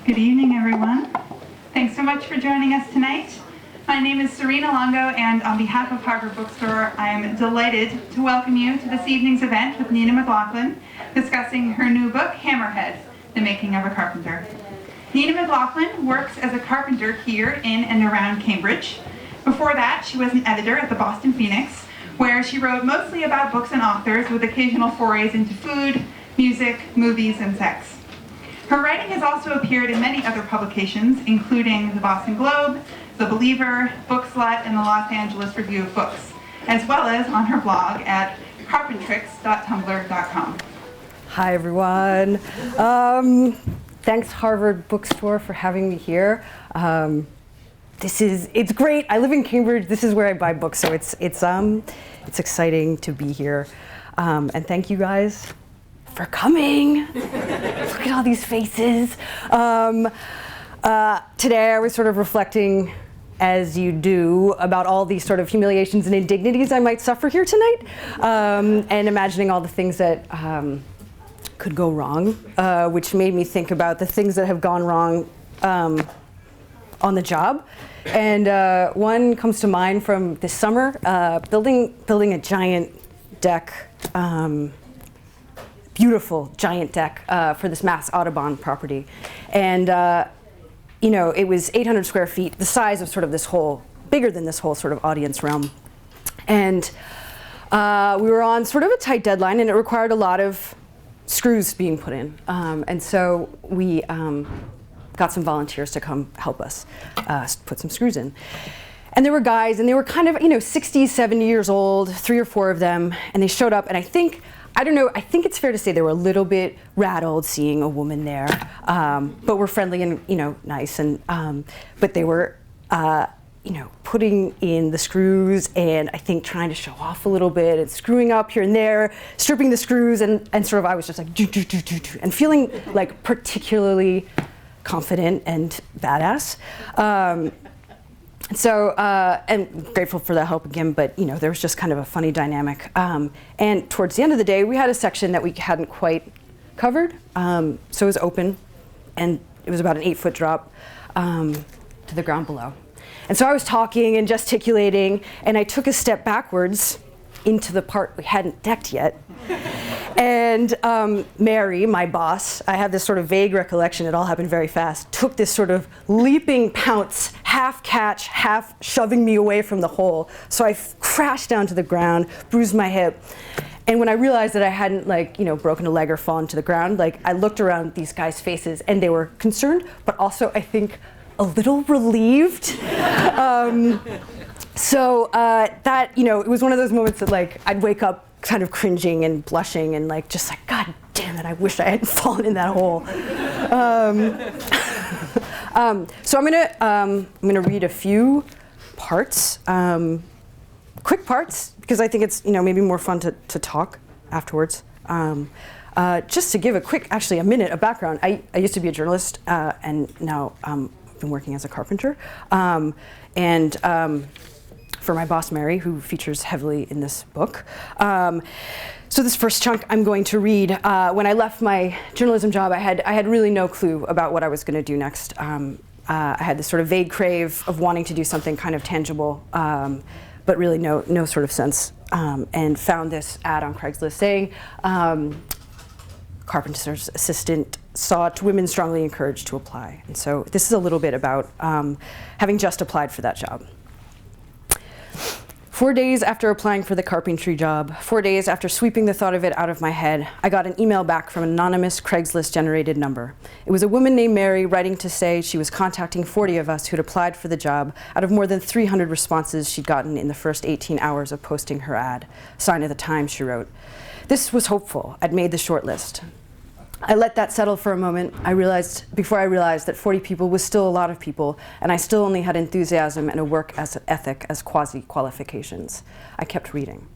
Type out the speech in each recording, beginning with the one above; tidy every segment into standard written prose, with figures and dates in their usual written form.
Good evening, everyone. Thanks so much for joining us tonight. My name is Serena Longo, and on behalf of Harvard Bookstore, I am delighted to welcome you to this evening's event with Nina MacLaughlin, discussing her new book, Hammerhead, The Making of a Carpenter. Nina MacLaughlin works as a carpenter here in and around Cambridge. Before that, she was an editor at the Boston Phoenix, where she wrote mostly about books and authors with occasional forays into food, music, movies, and sex. Her writing has also appeared in many other publications, including the Boston Globe, The Believer, Bookslut, and the Los Angeles Review of Books, as well as on her blog at carpentrix.tumblr.com. Hi, everyone. Thanks, Harvard Bookstore, for having me here. It's great. I live in Cambridge. This is where I buy books, so it's exciting to be here. And thank you guys for coming. Look at all these faces. Today I was sort of reflecting, as you do, about all these sort of humiliations and indignities I might suffer here tonight, and imagining all the things that could go wrong, which made me think about the things that have gone wrong on the job. And one comes to mind from this summer, building a giant deck, beautiful giant deck for this Mass Audubon property. And it was 800 square feet, the size of sort of this whole, bigger than this whole sort of audience realm. And we were on sort of a tight deadline, and it required a lot of screws being put in. And so we got some volunteers to come help us put some screws in. And there were guys, and they were kind of, 60, 70 years old, 3 or 4 of them, and they showed up, and I think it's fair to say they were a little bit rattled seeing a woman there, but were friendly and, nice, and but they were, putting in the screws, and I think trying to show off a little bit, and screwing up here and there, stripping the screws, and sort of I was just like, do, and feeling like particularly confident and badass. And grateful for that help again, but there was just kind of a funny dynamic. And towards the end of the day, we had a section that we hadn't quite covered, so it was open, and it was about an 8-foot drop to the ground below. And so I was talking and gesticulating, and I took a step backwards into the part we hadn't decked yet. And Mary, my boss, I have this sort of vague recollection, it all happened very fast, took this sort of leaping pounce, half catch, half shoving me away from the hole. So I crashed down to the ground, bruised my hip. And when I realized that I hadn't broken a leg or fallen to the ground, I looked around these guys' faces, and they were concerned, but also I think a little relieved. So that, it was one of those moments that I'd wake up kind of cringing and blushing and just God damn it, I wish I hadn't fallen in that hole. So I'm gonna read a few parts, quick parts, because I think it's maybe more fun to talk afterwards. Just to give a minute of background, I used to be a journalist, and now I've been working as a carpenter. For my boss, Mary, who features heavily in this book. So this first chunk I'm going to read. When I left my journalism job, I had really no clue about what I was going to do next. I had this sort of vague crave of wanting to do something kind of tangible, but really no sort of sense. And found this ad on Craigslist saying, carpenter's assistant sought women strongly encouraged to apply. And so this is a little bit about having just applied for that job. 4 days after applying for the carpentry job, 4 days after sweeping the thought of it out of my head, I got an email back from an anonymous Craigslist-generated number. It was a woman named Mary writing to say she was contacting 40 of us who'd applied for the job out of more than 300 responses she'd gotten in the first 18 hours of posting her ad. Sign of the times, she wrote. This was hopeful. I'd made the short list. I let that settle for a moment. Before I realized that 40 people was still a lot of people, and I still only had enthusiasm and a work ethic as quasi-qualifications. I kept reading.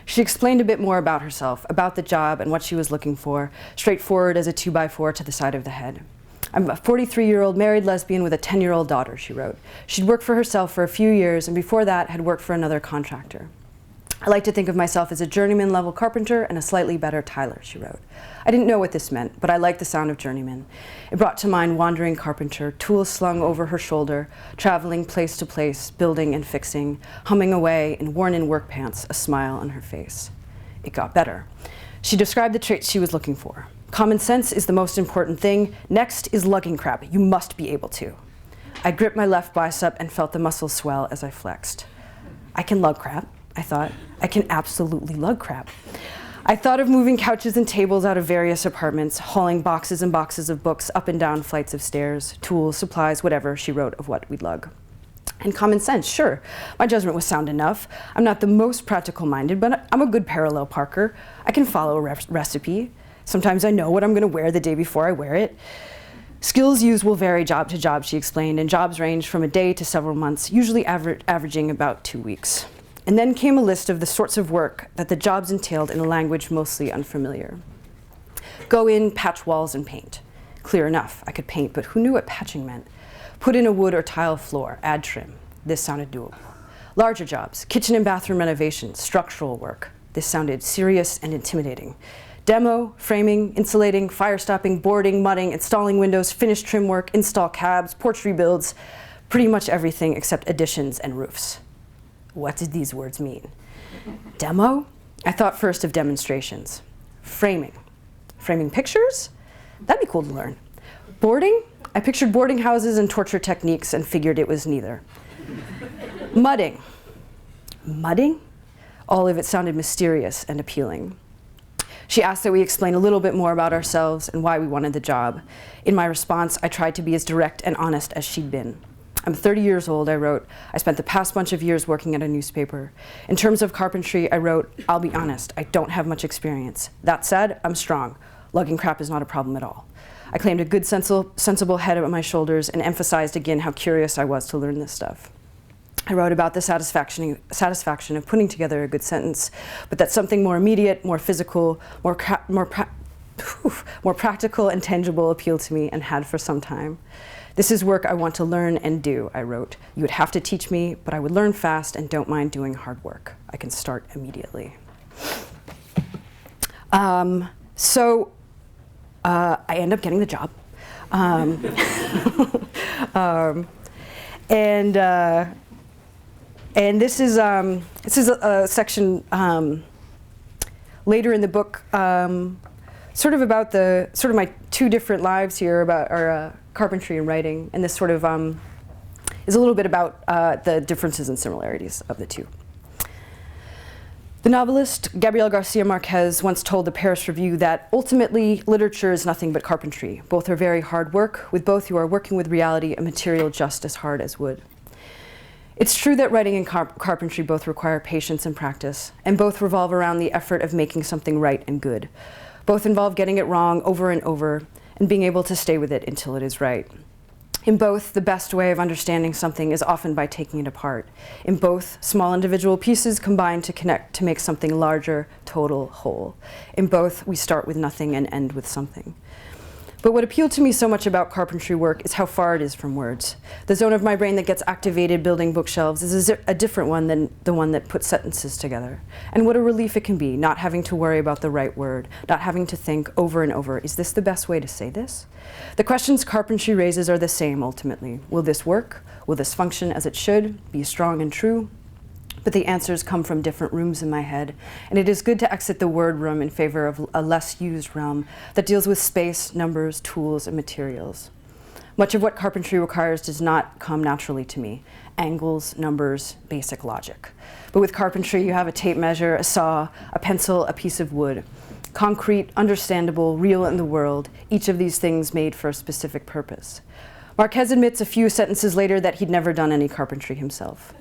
She explained a bit more about herself, about the job and what she was looking for, straightforward as a 2x4 to the side of the head. I'm a 43-year-old married lesbian with a 10-year-old daughter, she wrote. She'd worked for herself for a few years, and before that had worked for another contractor. I like to think of myself as a journeyman-level carpenter and a slightly better tiler, she wrote. I didn't know what this meant, but I liked the sound of journeyman. It brought to mind wandering carpenter, tools slung over her shoulder, traveling place to place, building and fixing, humming away in worn-in work pants, a smile on her face. It got better. She described the traits she was looking for. Common sense is the most important thing. Next is lugging crap. You must be able to. I gripped my left bicep and felt the muscles swell as I flexed. I can lug crap, I thought. I can absolutely lug crap. I thought of moving couches and tables out of various apartments, hauling boxes and boxes of books up and down flights of stairs, tools, supplies, whatever she wrote of what we'd lug. And common sense, sure. My judgment was sound enough. I'm not the most practical-minded, but I'm a good parallel parker. I can follow a recipe. Sometimes I know what I'm going to wear the day before I wear it. Skills used will vary job to job, she explained, and jobs range from a day to several months, usually averaging about 2 weeks. And then came a list of the sorts of work that the jobs entailed in a language mostly unfamiliar. Go in, patch walls, and paint. Clear enough, I could paint, but who knew what patching meant? Put in a wood or tile floor, add trim. This sounded doable. Larger jobs, kitchen and bathroom renovations, structural work. This sounded serious and intimidating. Demo, framing, insulating, fire stopping, boarding, mudding, installing windows, finish trim work, install cabs, porch rebuilds, pretty much everything except additions and roofs. What did these words mean? Demo? I thought first of demonstrations. Framing. Framing pictures? That'd be cool to learn. Boarding? I pictured boarding houses and torture techniques and figured it was neither. Mudding. Mudding? All of it sounded mysterious and appealing. She asked that we explain a little bit more about ourselves and why we wanted the job. In my response, I tried to be as direct and honest as she'd been. I'm 30 years old, I wrote. I spent the past bunch of years working at a newspaper. In terms of carpentry, I wrote, I'll be honest, I don't have much experience. That said, I'm strong. Lugging crap is not a problem at all. I claimed a good, sensible head on my shoulders and emphasized again how curious I was to learn this stuff. I wrote about the satisfaction of putting together a good sentence, but that something more immediate, more physical, more practical and tangible appealed to me and had for some time. This is work I want to learn and do, I wrote. You would have to teach me, but I would learn fast and don't mind doing hard work. I can start immediately. I end up getting the job. And this is a section later in the book, sort of about my two different lives here about our carpentry and writing, and this sort of is a little bit about the differences and similarities of the two. The novelist Gabriel Garcia Marquez once told the Paris Review that ultimately literature is nothing but carpentry. Both are very hard work. With both you are working with reality, a material just as hard as wood. It's true that writing and carpentry both require patience and practice, and both revolve around the effort of making something right and good. Both involve getting it wrong over and over, and being able to stay with it until it is right. In both, the best way of understanding something is often by taking it apart. In both, small individual pieces combine to connect to make something larger, total, whole. In both, we start with nothing and end with something. But what appealed to me so much about carpentry work is how far it is from words. The zone of my brain that gets activated building bookshelves is a different one than the one that puts sentences together. And what a relief it can be, not having to worry about the right word, not having to think over and over, is this the best way to say this? The questions carpentry raises are the same, ultimately. Will this work? Will this function as it should? Be strong and true? But the answers come from different rooms in my head, and it is good to exit the word room in favor of a less used realm that deals with space, numbers, tools, and materials. Much of what carpentry requires does not come naturally to me. Angles, numbers, basic logic. But with carpentry, you have a tape measure, a saw, a pencil, a piece of wood. Concrete, understandable, real in the world, each of these things made for a specific purpose. Marquez admits a few sentences later that he'd never done any carpentry himself.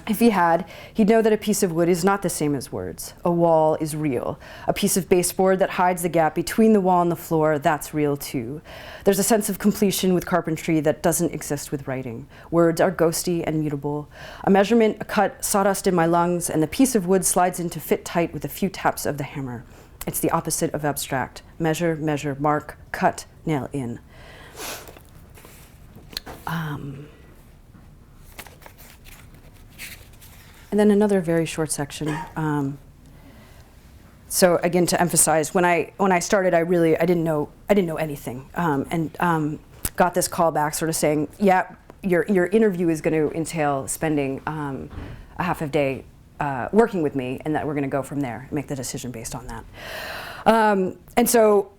If he had, he'd know that a piece of wood is not the same as words. A wall is real. A piece of baseboard that hides the gap between the wall and the floor, that's real too. There's a sense of completion with carpentry that doesn't exist with writing. Words are ghosty and mutable. A measurement, a cut, sawdust in my lungs, and the piece of wood slides in to fit tight with a few taps of the hammer. It's the opposite of abstract. Measure, measure, mark, cut, nail in. and then another very short section. So again, to emphasize, when I started, I didn't know anything, and got this call back, sort of saying, yeah, your interview is going to entail spending a half a day working with me, and that we're going to go from there and make the decision based on that. And so,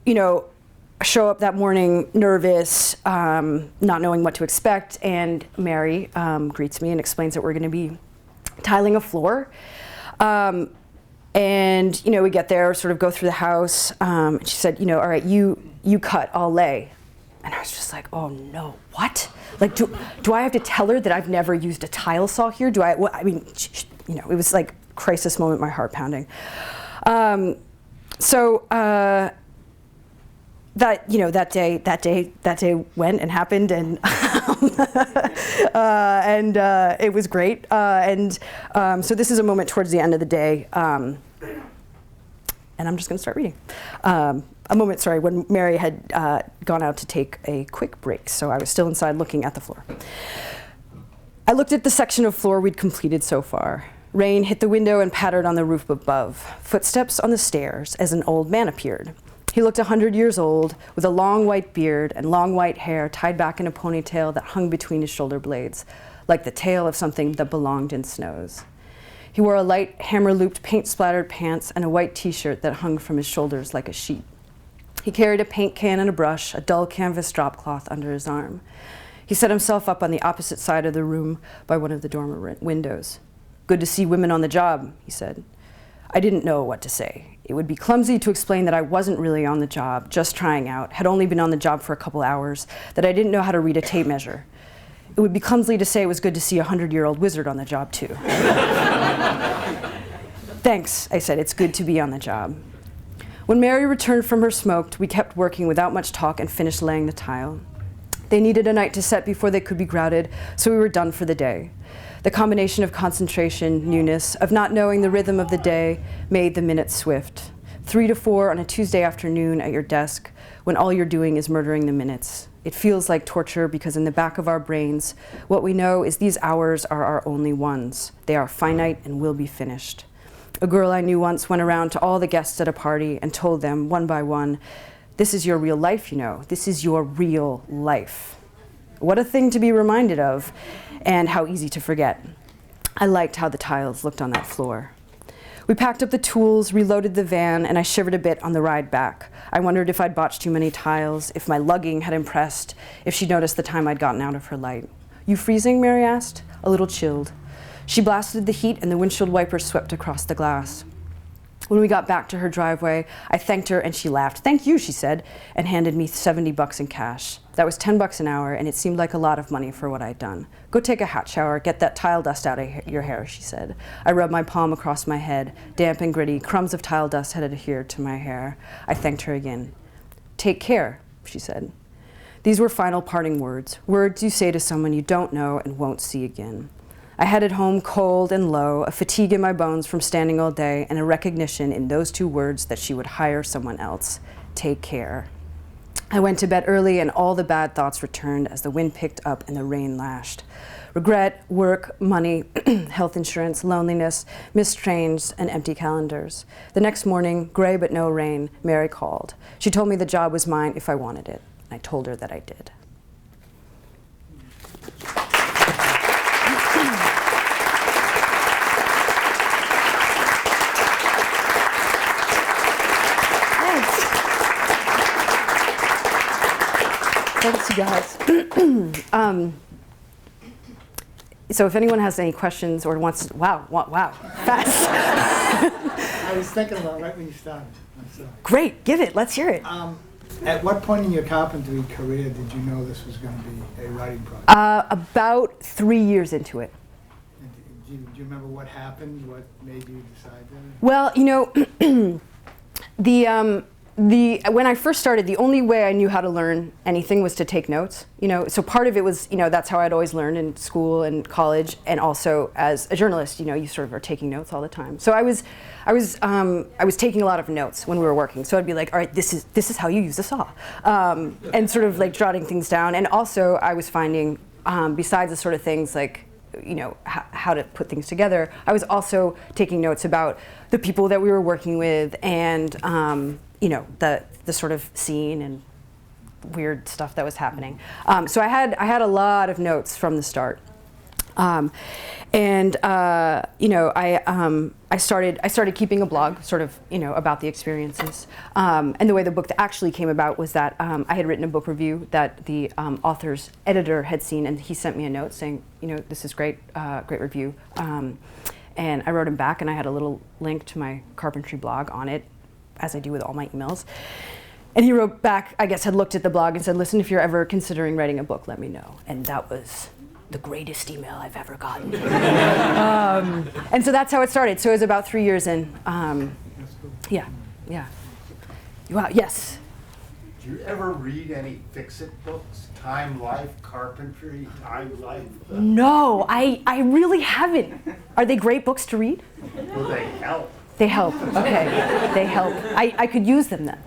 I show up that morning nervous, not knowing what to expect, and Mary greets me and explains that we're going to be tiling a floor. And we get there, sort of go through the house. And she said, all right, you cut, I'll lay. And I was just like, oh no, what? Like, do I have to tell her that I've never used a tile saw here? It was like crisis moment, my heart pounding. So that day went and happened, and and it was great. So this is a moment towards the end of the day, and I'm just going to start reading. A moment, when Mary had gone out to take a quick break, so I was still inside looking at the floor. I looked at the section of floor we'd completed so far. Rain hit the window and pattered on the roof above. Footsteps on the stairs as an old man appeared. He looked 100 years old, with a long white beard and long white hair tied back in a ponytail that hung between his shoulder blades, like the tail of something that belonged in snows. He wore a light, hammer-looped, paint-splattered pants and a white t-shirt that hung from his shoulders like a sheet. He carried a paint can and a brush, a dull canvas drop cloth under his arm. He set himself up on the opposite side of the room by one of the dormer windows. "Good to see women on the job," he said. I didn't know what to say. It would be clumsy to explain that I wasn't really on the job, just trying out, had only been on the job for a couple hours, that I didn't know how to read a tape measure. It would be clumsy to say it was good to see a 100-year-old wizard on the job, too. "Thanks," I said. "It's good to be on the job." When Mary returned from her smoke, we kept working without much talk and finished laying the tile. They needed a night to set before they could be grouted, so we were done for the day. The combination of concentration, newness, of not knowing the rhythm of the day made the minutes swift. 3 to 4 on a Tuesday afternoon at your desk, when all you're doing is murdering the minutes. It feels like torture because in the back of our brains, what we know is these hours are our only ones. They are finite and will be finished. A girl I knew once went around to all the guests at a party and told them, one by one, "This is your real life, This is your real life." What a thing to be reminded of, and how easy to forget. I liked how the tiles looked on that floor. We packed up the tools, reloaded the van, and I shivered a bit on the ride back. I wondered if I'd botched too many tiles, if my lugging had impressed, if she'd noticed the time I'd gotten out of her light. "You freezing?" Mary asked, a little chilled. She blasted the heat and the windshield wipers swept across the glass. When we got back to her driveway, I thanked her and she laughed. "Thank you," she said, and handed me $70 in cash. That was $10 an hour, and it seemed like a lot of money for what I'd done. "Go take a hot shower, get that tile dust out of your hair," she said. I rubbed my palm across my head, damp and gritty, crumbs of tile dust had adhered to my hair. I thanked her again. "Take care," she said. These were final parting words you say to someone you don't know and won't see again. I headed home cold and low, a fatigue in my bones from standing all day, and a recognition in those 2 words that she would hire someone else. Take care. I went to bed early, and all the bad thoughts returned as the wind picked up and the rain lashed. Regret, work, money, health insurance, loneliness, missed trains, and empty calendars. The next morning, gray but no rain, Mary called. She told me the job was mine if I wanted it. I told her that I did. Thanks, you guys. So if anyone has any questions or wants to, wow, fast. I was thinking about right when you started. Great, give it, let's hear it. At what point in your carpentry career did you know this was going to be a writing project? About 3 years into it. Do you remember what happened? What made you decide that? Well, when I first started, the only way I knew how to learn anything was to take notes. So part of it was, that's how I'd always learned in school and college, and also as a journalist, you sort of are taking notes all the time. So I was taking a lot of notes when we were working. So I'd be like, all right, this is how you use a saw, and sort of like jotting things down. And also I was finding, besides the sort of things like how to put things together, I was also taking notes about the people that we were working with and the sort of scene and weird stuff that was happening. So I had a lot of notes from the start. I started keeping a blog, sort of, about the experiences. And the way the book actually came about was that I had written a book review that the author's editor had seen, and he sent me a note saying, this is great, great review. And I wrote him back, and I had a little link to my carpentry blog on it, as I do with all my emails. And he wrote back, I guess had looked at the blog and said, listen, if you're ever considering writing a book, let me know. And that was the greatest email I've ever gotten. And so that's how it started. So it was about 3 years in. Yeah. Wow, yes. Do you ever read any fix-it books? Time, Life, Carpentry, Time, Life? No, I really haven't. Are they great books to read? Well, they help. They help, okay. They help. I could use them then.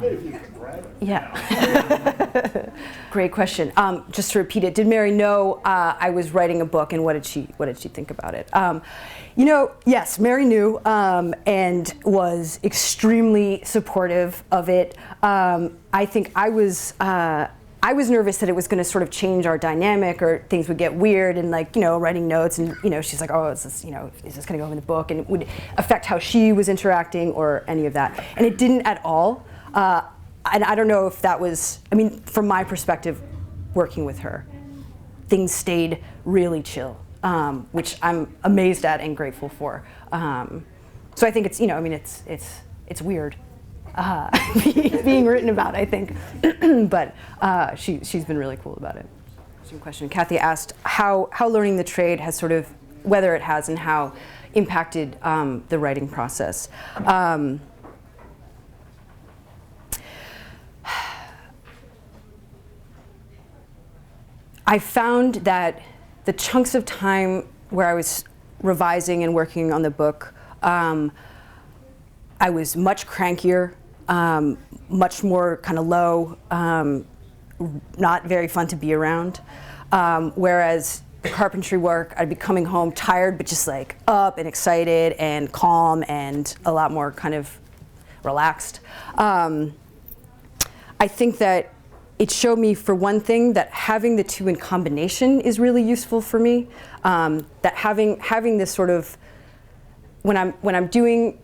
If you can write it. Yeah. Great question. Just to repeat it, did Mary know I was writing a book, and what did she think about it? Yes, Mary knew and was extremely supportive of it. I think I was nervous that it was going to sort of change our dynamic, or things would get weird, and writing notes, and she's like, oh, is this going to go in the book, and it would affect how she was interacting or any of that, and it didn't at all. And I don't know if that was, from my perspective, working with her, things stayed really chill, which I'm amazed at and grateful for. So I think it's, it's weird being written about, I think, but she's been really cool about it. Interesting question. Kathy asked how learning the trade has sort of, whether it has and how impacted the writing process. I found that the chunks of time where I was revising and working on the book, I was much crankier, much more kind of low, not very fun to be around. Whereas the carpentry work, I'd be coming home tired, but just like up and excited and calm and a lot more kind of relaxed. I think that it showed me, for one thing, that having the two in combination is really useful for me. That having this sort of, when I'm doing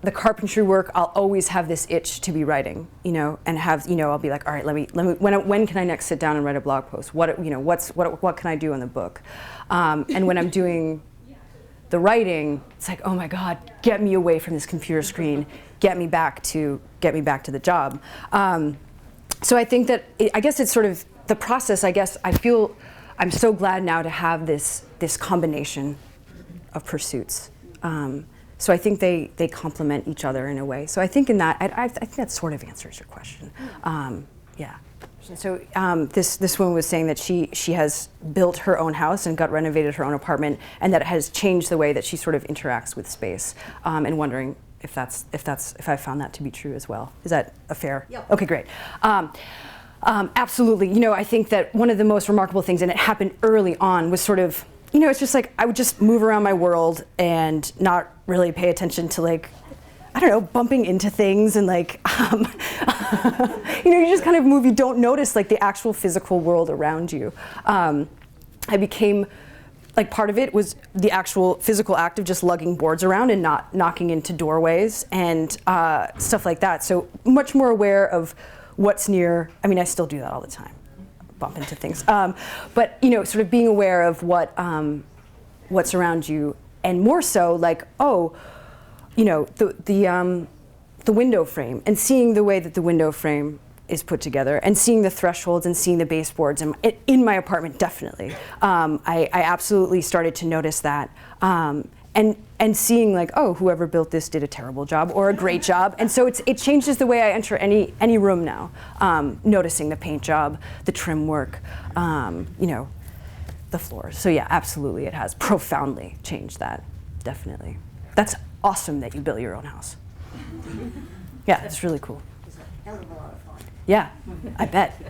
the carpentry work, I'll always have this itch to be writing, and have, I'll be like, all right, let me. When can I next sit down and write a blog post? What can I do in the book? And when I'm doing the writing, it's like, oh my God, get me away from this computer screen, get me back to the job. So I think that, I guess it's sort of the process. I guess I feel I'm so glad now to have this combination of pursuits. So I think they complement each other in a way. So I think in that, I think that sort of answers your question. Yeah. So this woman was saying that she has built her own house and got renovated her own apartment, and that it has changed the way that she sort of interacts with space, and wondering if I found that to be true as well. Is that a fair? Yep. Okay, great. Absolutely. I think that one of the most remarkable things, and it happened early on, was sort of, it's just like I would just move around my world and not really pay attention to, like, I don't know, bumping into things, and like, you just kind of move. You don't notice like the actual physical world around you. I became, like, part of it was the actual physical act of just lugging boards around and not knocking into doorways and stuff like that. So much more aware of what's near. I still do that all the time, bump into things. But sort of being aware of what's around you, and more so like, the window frame, and seeing the way that the window frame is put together, and seeing the thresholds and seeing the baseboards in my apartment, definitely. I absolutely started to notice that. And seeing like, oh, whoever built this did a terrible job or a great job. And so it changes the way I enter any room now. Noticing the paint job, the trim work, the floors. So yeah, absolutely, it has profoundly changed that, definitely. That's awesome that you built your own house. Yeah, it's really cool. It's a hell of a lot of fun. Yeah, I bet.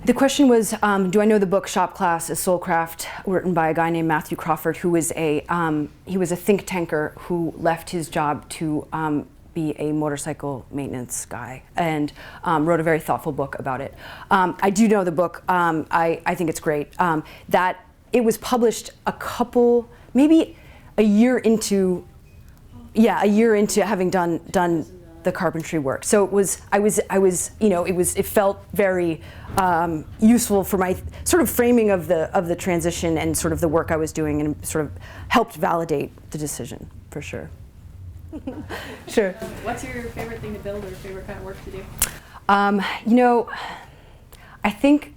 The question was, do I know the book Shop Class, A Soulcraft, written by a guy named Matthew Crawford, who was he was a think tanker who left his job to be a motorcycle maintenance guy, and wrote a very thoughtful book about it. I do know the book. I think it's great. That it was published maybe a year into having done the carpentry work. So it felt very useful for my sort of framing of the transition and sort of the work I was doing, and sort of helped validate the decision, for sure. Sure. What's your favorite thing to build, or favorite kind of work to do? I think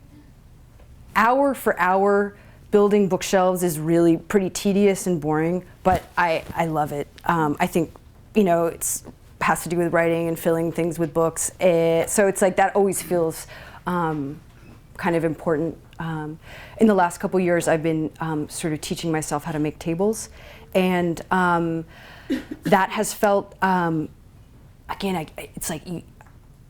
hour for hour building bookshelves is really pretty tedious and boring, but I love it. I think, it's has to do with writing and filling things with books. So it's like that always feels kind of important. In the last couple years, I've been sort of teaching myself how to make tables, and that has felt, again, it's like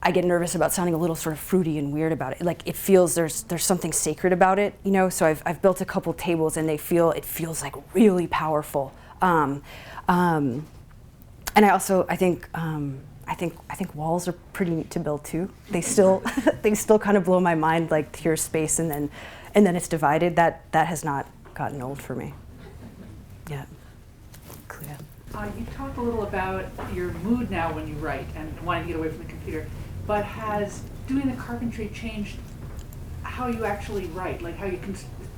I get nervous about sounding a little sort of fruity and weird about it. Like it feels there's something sacred about it, So I've built a couple tables, and it feels like really powerful. And I also I think walls are pretty neat to build too. They still kind of blow my mind. Like here's space, and then it's divided. That has not gotten old for me. Yeah. Clear. You talk a little about your mood now when you write and wanting to get away from the computer, but has doing the carpentry changed how you actually write? Like how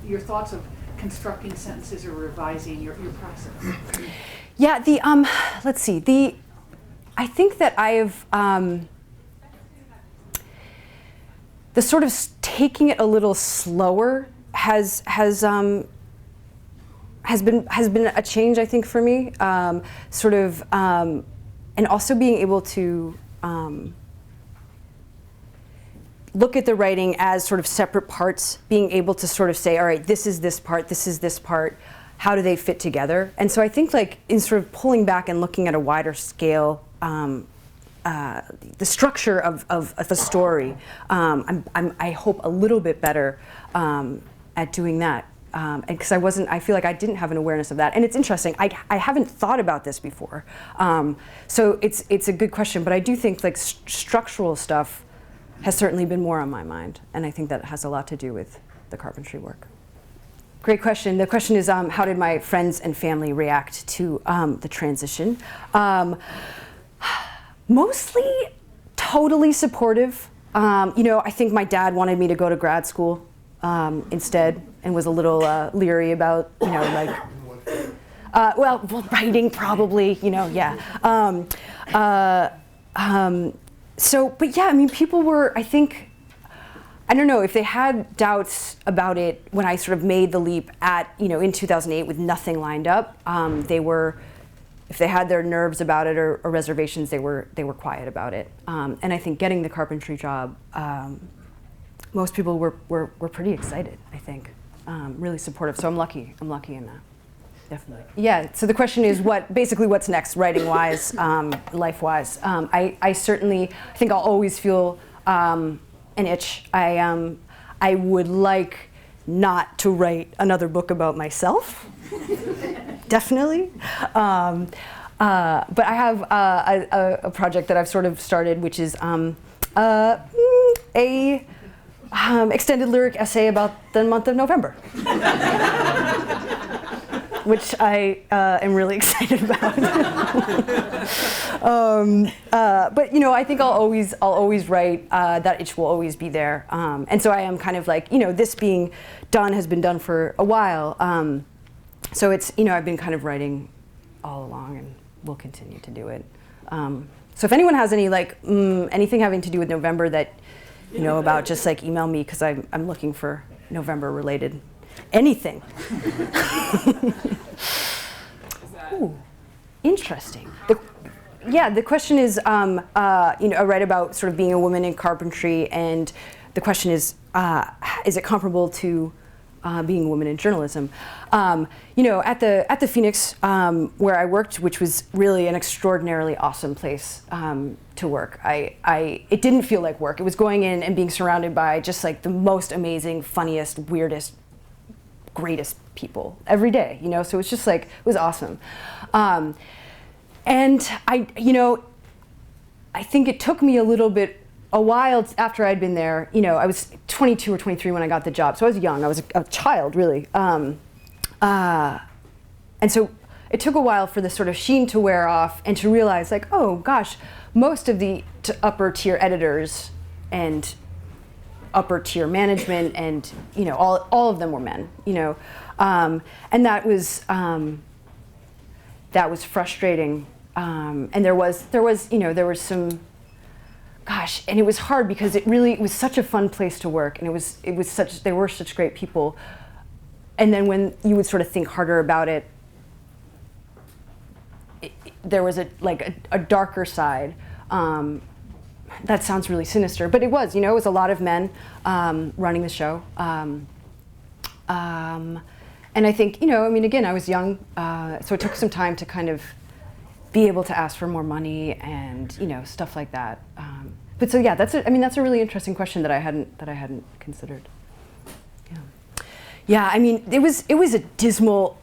your thoughts of constructing sentences or revising your process? Yeah, let's see. I think that I have the sort of taking it a little slower has been a change, I think, for me. And also being able to look at the writing as sort of separate parts, being able to sort of say, all right, this is this part, this is this part. How do they fit together? And so I think, like, in sort of pulling back and looking at a wider scale, the structure of a story, I hope a little bit better at doing that. And because I feel like I didn't have an awareness of that. And it's interesting, I haven't thought about this before. So it's a good question, but I do think like structural stuff has certainly been more on my mind. And I think that has a lot to do with the carpentry work. Great question. The question is, how did my friends and family react to the transition? Mostly totally supportive. I think my dad wanted me to go to grad school instead, and was a little leery about, writing probably, yeah. But yeah, I mean, people were, I think, I don't know, if they had doubts about it when I sort of made the leap in 2008 with nothing lined up, if they had their nerves about it or reservations, they were quiet about it. And I think getting the carpentry job, most people were pretty excited, I think, really supportive. So I'm lucky in that, definitely. Yeah, so the question is what's next, writing-wise, life-wise. I think I'll always feel an itch. I would like not to write another book about myself, definitely. But I have a project that I've sort of started, which is a extended lyric essay about the month of November, which I am really excited about. But I think I'll always write. That itch will always be there, and so I am kind of like this being done has been done for a while. So it's I've been kind of writing all along, and will continue to do it. So if anyone has any anything having to do with November that about, just email me, because I'm looking for November related anything. Ooh, interesting. The question is, I write about sort of being a woman in carpentry, and the question is it comparable to being a woman in journalism. You know, at the Phoenix, where I worked, which was really an extraordinarily awesome place to work. It didn't feel like work. It was going in and being surrounded by just like the most amazing, funniest, weirdest, greatest people every day. You know, so it's just like, it was awesome. And you know, I think it took me a while after I'd been there. You know, I was 22 or 23 when I got the job, so I was young. I was a child, really. And so it took a while for this sort of sheen to wear off and to realize, like, oh gosh, most of the upper tier editors and upper tier management and, you know, all of them were men, you know. And that was frustrating. And there was, you know, there was some, gosh, and it was hard because it was such a fun place to work, and they were such great people. And then when you would sort of think harder about it, there was a darker side. That sounds really sinister, but it was, you know, it was a lot of men running the show. And I think, you know, I mean, again, I was young, so it took some time to kind of be able to ask for more money and, you know, stuff like that. But so yeah, that's a really interesting question that I hadn't considered. Yeah. Yeah, I mean, it was a dismal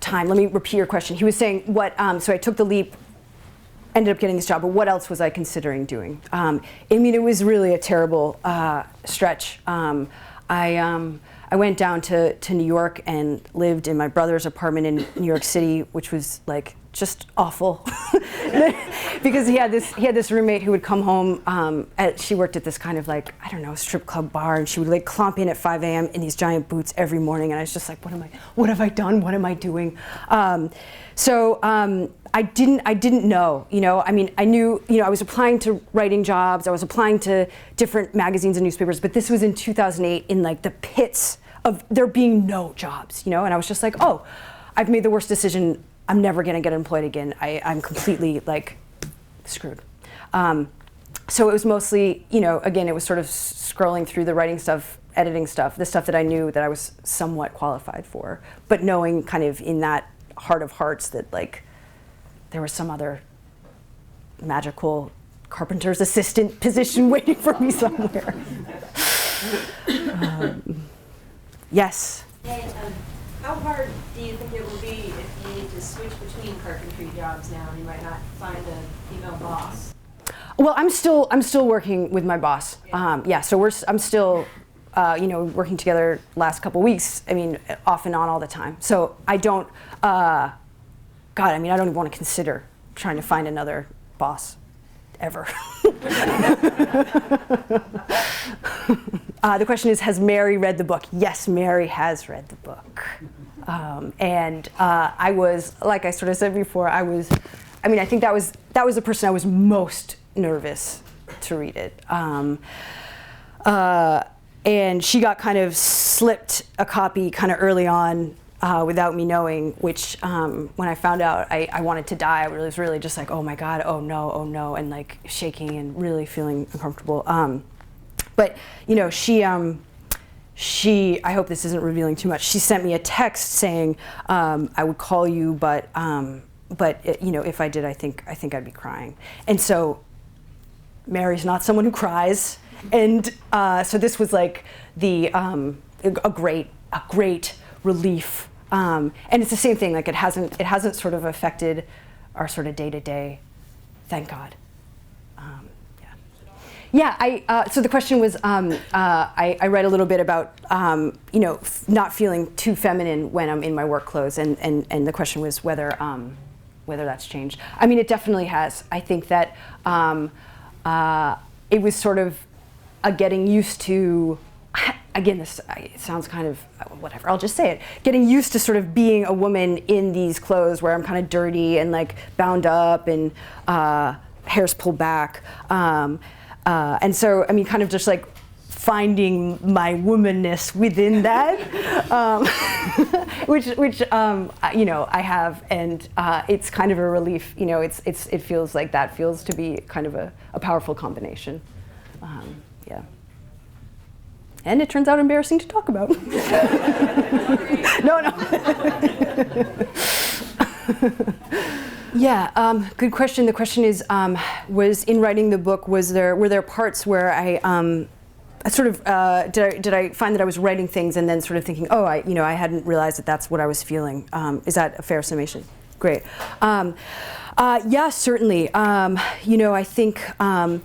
time. Let me repeat your question. He was saying what, so I took the leap, ended up getting this job, but what else was I considering doing? I mean, it was really a terrible stretch. I went down to New York and lived in my brother's apartment in New York City, which was like just awful, because he had this roommate who would come home. She worked at this kind of like, I don't know, strip club bar, and she would like clomp in at 5 a.m. in these giant boots every morning, and I was just like, what have I done? What am I doing? So I didn't know, you know. I mean, I knew, you know, I was applying to writing jobs. I was applying to different magazines and newspapers, but this was in 2008 in like the pits of there being no jobs, you know. And I was just like, oh, I've made the worst decision. I'm never going to get employed again. I'm completely like screwed. So it was mostly, you know, again, it was sort of scrolling through the writing stuff, editing stuff, the stuff that I knew that I was somewhat qualified for, but knowing kind of in that heart of hearts that like there was some other magical Carpenter's assistant position waiting for me somewhere. Yes? Hey, how hard do you think it will be if you need to switch between carpentry jobs now and you might not find a female boss? Well, I'm still working with my boss. Yeah, so I'm still, you know, working together last couple weeks. I mean, off and on all the time. So I don't, God, I mean, I don't even want to consider trying to find another boss ever. The question is, has Mary read the book? Yes, Mary has read the book. And I was, like I sort of said before, I think that was the person I was most nervous to read it. And she got kind of slipped a copy kind of early on without me knowing, which when I found out, I wanted to die. I was really just like, oh my God, oh no, and like shaking and really feeling uncomfortable. But you know, she, I hope this isn't revealing too much. She sent me a text saying, I would call you, but you know, if I did, I think I'd be crying. And so Mary's not someone who cries. And so this was like a great relief. And it's the same thing, like it hasn't sort of affected our sort of day-to-day, thank God. Yeah, so the question was, I read a little bit about, you know, not feeling too feminine when I'm in my work clothes, and the question was whether that's changed. I mean, it definitely has. I think that it was sort of a getting used to, again, this it sounds kind of, whatever, I'll just say it, getting used to sort of being a woman in these clothes where I'm kind of dirty and like bound up and hair's pulled back. And so, I mean, kind of just like finding my womanness within that, which you know, I have, and it's kind of a relief. You know, it feels like that feels to be kind of a powerful combination. Yeah. And it turns out embarrassing to talk about. No. Yeah, good question. The question is, was in writing the book, were there parts where I sort of did I find that I was writing things and then sort of thinking, oh, I hadn't realized that that's what I was feeling. Is that a fair summation? Great. Yeah, certainly. I think one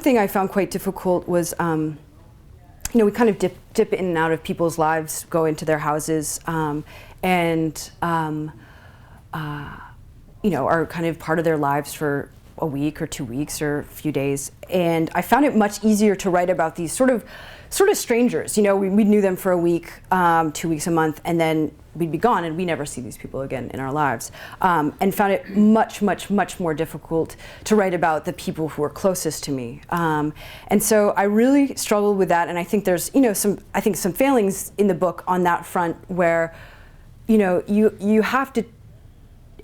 thing I found quite difficult was, we kind of dip in and out of people's lives, go into their houses, and are kind of part of their lives for a week or 2 weeks or a few days. And I found it much easier to write about these sort of strangers. We knew them for a week, 2 weeks, a month, and then we'd be gone and we never see these people again in our lives. And found it much, much, much more difficult to write about the people who are closest to me. And so I really struggled with that, and I think there's some failings in the book on that front where you have to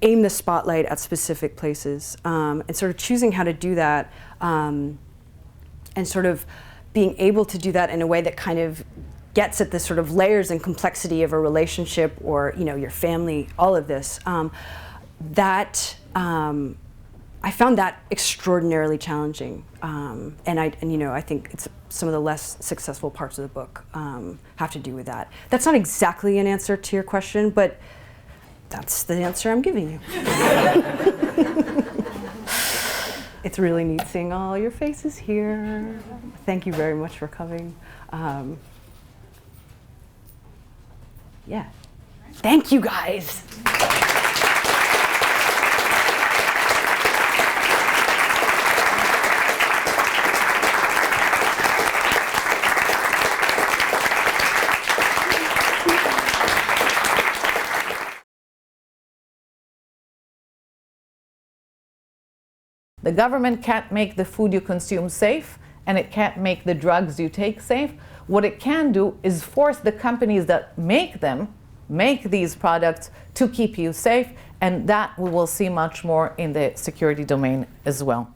aim the spotlight at specific places, and sort of choosing how to do that, and sort of being able to do that in a way that kind of gets at the sort of layers and complexity of a relationship or your family, all of this. I found that extraordinarily challenging, and I think it's some of the less successful parts of the book have to do with that. That's not exactly an answer to your question, but that's the answer I'm giving you. It's really neat seeing all your faces here. Thank you very much for coming. Yeah. Thank you, guys. The government can't make the food you consume safe, and it can't make the drugs you take safe. What it can do is force the companies that make these products to keep you safe, and that we will see much more in the security domain as well.